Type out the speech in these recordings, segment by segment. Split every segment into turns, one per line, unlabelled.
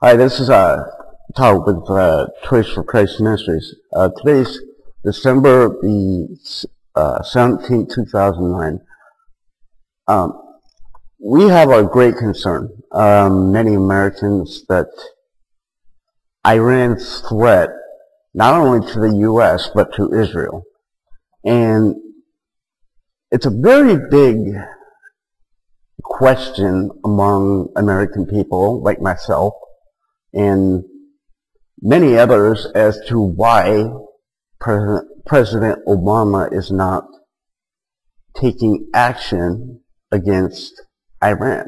Hi, this is Todd with Choice for Christ Ministries. Today's December the 17th, 2009. We have a great concern, many Americans, that Iran's threat not only to the U.S. but to Israel. And it's a very big question among American people like myself and many others as to why President Obama is not taking action against Iran.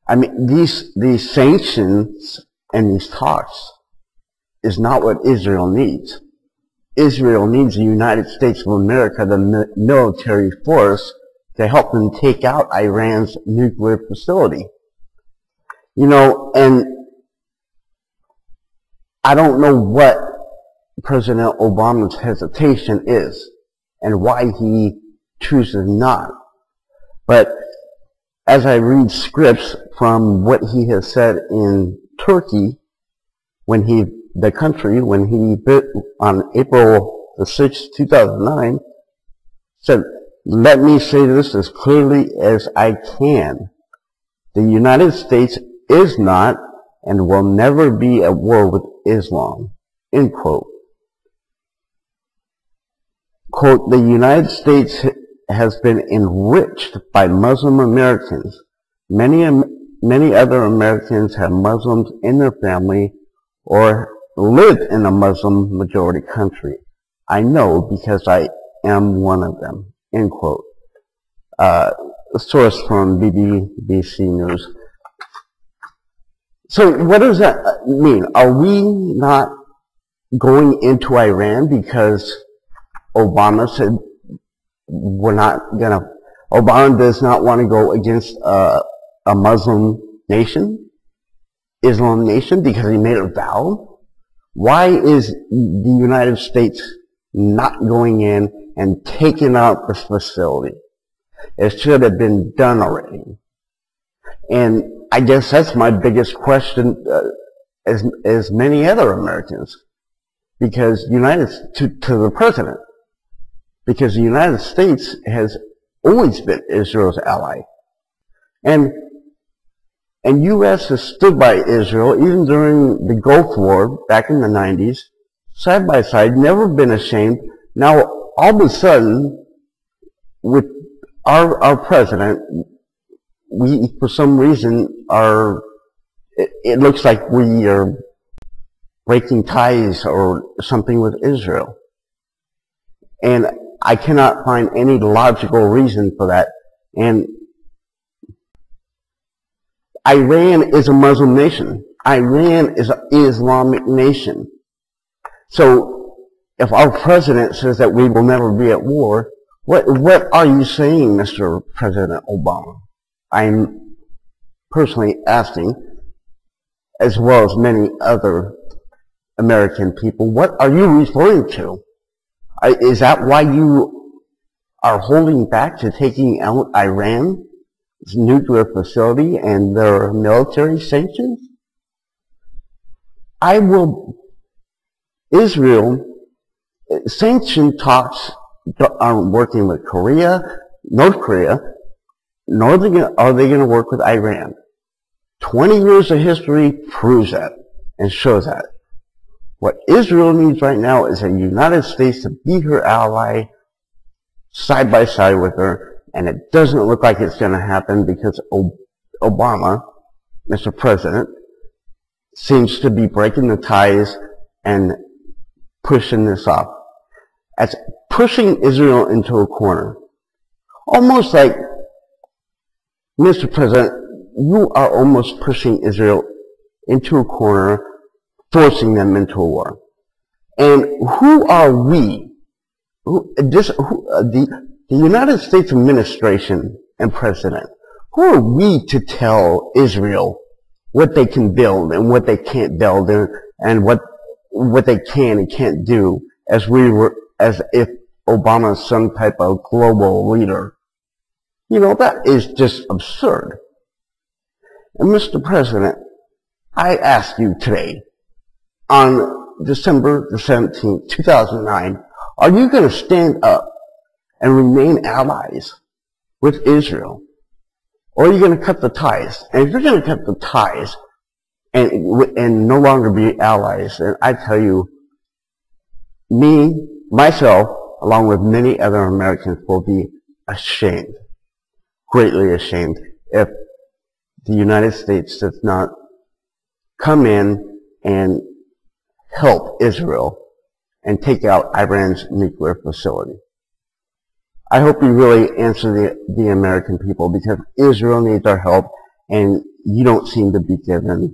I mean, these sanctions and these talks is not what Israel needs. Israel needs the United States of America, the military force, to help them take out Iran's nuclear facility. You know, and I don't know what President Obama's hesitation is and why he chooses not. But as I read scripts from what he has said in Turkey, when he on April the 6th, 2009, said, "Let me say this as clearly as I can. The United States is not and will never be at war with Islam." End quote. Quote, "The United States has been enriched by Muslim Americans. Many other Americans have Muslims in their family or live in a Muslim majority country. I know because I am one of them." End quote. A source from BBC News. So what does that mean? Are we not going into Iran because Obama said we're not gonna, Obama does not want to go against a Muslim nation, Islam nation, because he made a vow? Why is the United States not going in and taking out this facility? It should have been done already. And I guess that's my biggest question, as many other Americans, because to the president, because the United States has always been Israel's ally. And U.S. has stood by Israel even during the Gulf War back in the 90s, side by side, never been ashamed. Now, all of a sudden, with our president, we, for some reason, it looks like we are breaking ties or something with Israel. And I cannot find any logical reason for that. And Iran is a Muslim nation. Iran is an Islamic nation. So if our president says that we will never be at war, what are you saying, Mr. President Obama? I'm personally asking, as well as many other American people, what are you referring to? Is that why you are holding back to taking out Iran's nuclear facility and their military sanctions? Israel, sanction talks aren't working with North Korea, nor are they going to work with Iran. 20 years of history proves that and shows that. What Israel needs right now is a United States to be her ally side by side with her, and it doesn't look like it's going to happen because Obama, Mr. President, seems to be breaking the ties and pushing this off. That's pushing Israel into a corner. Almost like, Mr. President, you are almost pushing Israel into a corner, forcing them into a war. And who are we? The United States administration and president, who are we to tell Israel what they can build and what they can't build and what they can and can't do as if Obama is some type of global leader? You know, that is just absurd. And Mr. President, I ask you today, on December the 17th, 2009, are you going to stand up and remain allies with Israel? Or are you going to cut the ties? And if you're going to cut the ties and no longer be allies, then I tell you, myself, along with many other Americans, will be ashamed, greatly ashamed, if the United States does not come in and help Israel and take out Iran's nuclear facility. I hope you really answer the American people, because Israel needs our help, and you don't seem to be giving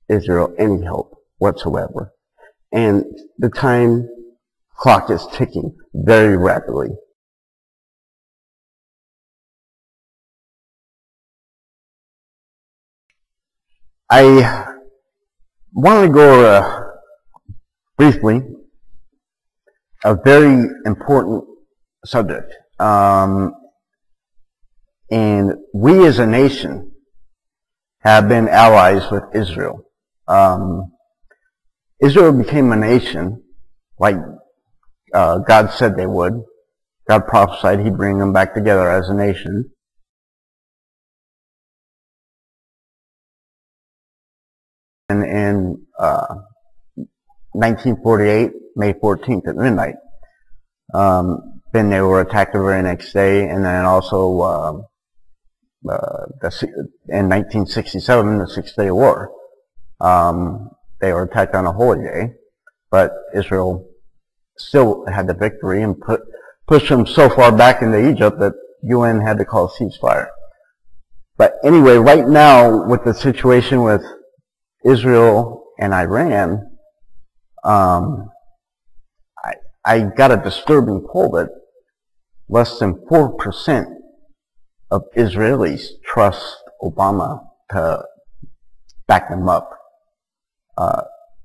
Israel any help whatsoever. And the time clock is ticking very rapidly. I want to go over briefly a very important subject. And we as a nation have been allies with Israel. Israel became a nation like God said they would. God prophesied He'd bring them back together as a nation. And in 1948, May 14th at midnight, then they were attacked the very next day, and then also in 1967, the Six-Day War, they were attacked on a holy day, but Israel still had the victory and pushed them so far back into Egypt that UN had to call a ceasefire. But anyway, right now, with the situation with Israel and Iran, I got a disturbing poll that less than 4% of Israelis trust Obama to back them up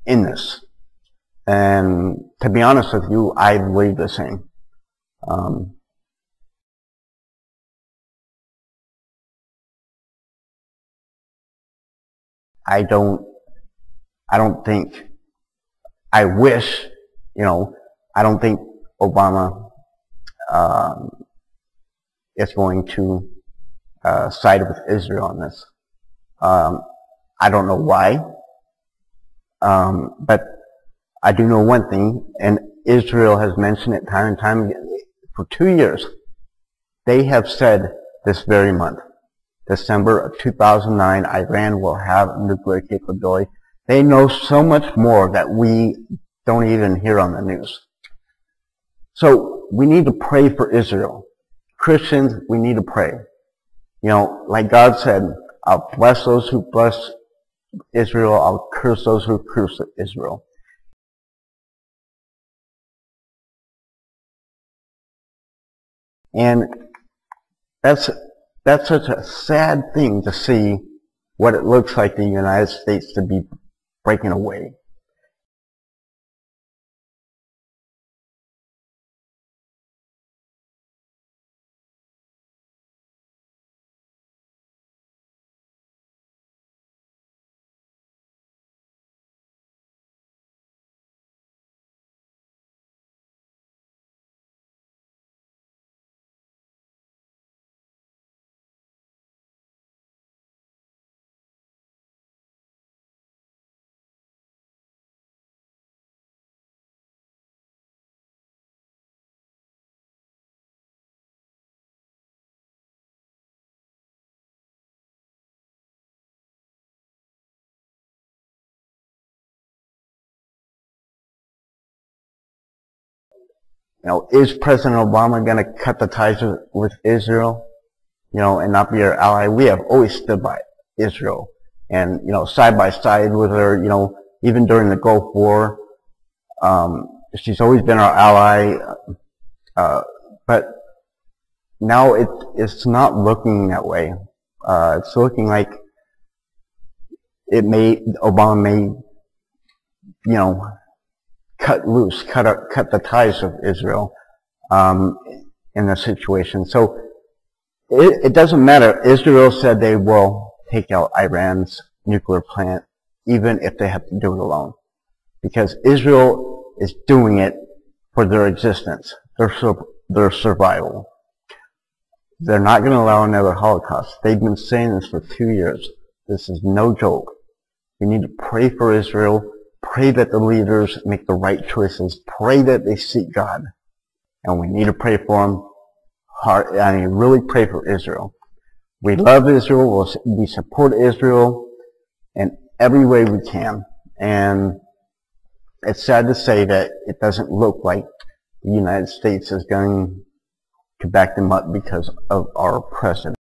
in this. And to be honest with you, I believe the same. I don't think, I wish, I don't think Obama is going to side with Israel on this. I don't know why, but I do know one thing, and Israel has mentioned it time and time again. For 2 years, they have said this very month, December of 2009, Iran will have nuclear capability. They know so much more that we don't even hear on the news. So we need to pray for Israel. Christians, we need to pray. Like God said, I'll bless those who bless Israel, I'll curse those who curse Israel. And that's such a sad thing to see, what it looks like the United States to be breaking away. Is President Obama going to cut the ties with Israel, and not be our ally? We have always stood by Israel, and, side by side with her, even during the Gulf War. She's always been our ally, but now it's not looking that way. It's looking like Obama may, cut the ties of Israel in the situation. So it doesn't matter. Israel said they will take out Iran's nuclear plant even if they have to do it alone. Because Israel is doing it for their existence, their survival. They're not going to allow another Holocaust. They've been saying this for 2 years. This is no joke. We need to pray for Israel, pray that the leaders make the right choices, pray that they seek God. And we need to pray for them hard. I mean, really pray for Israel. We love Israel. We support Israel in every way we can. And it's sad to say that it doesn't look like the United States is going to back them up because of our president.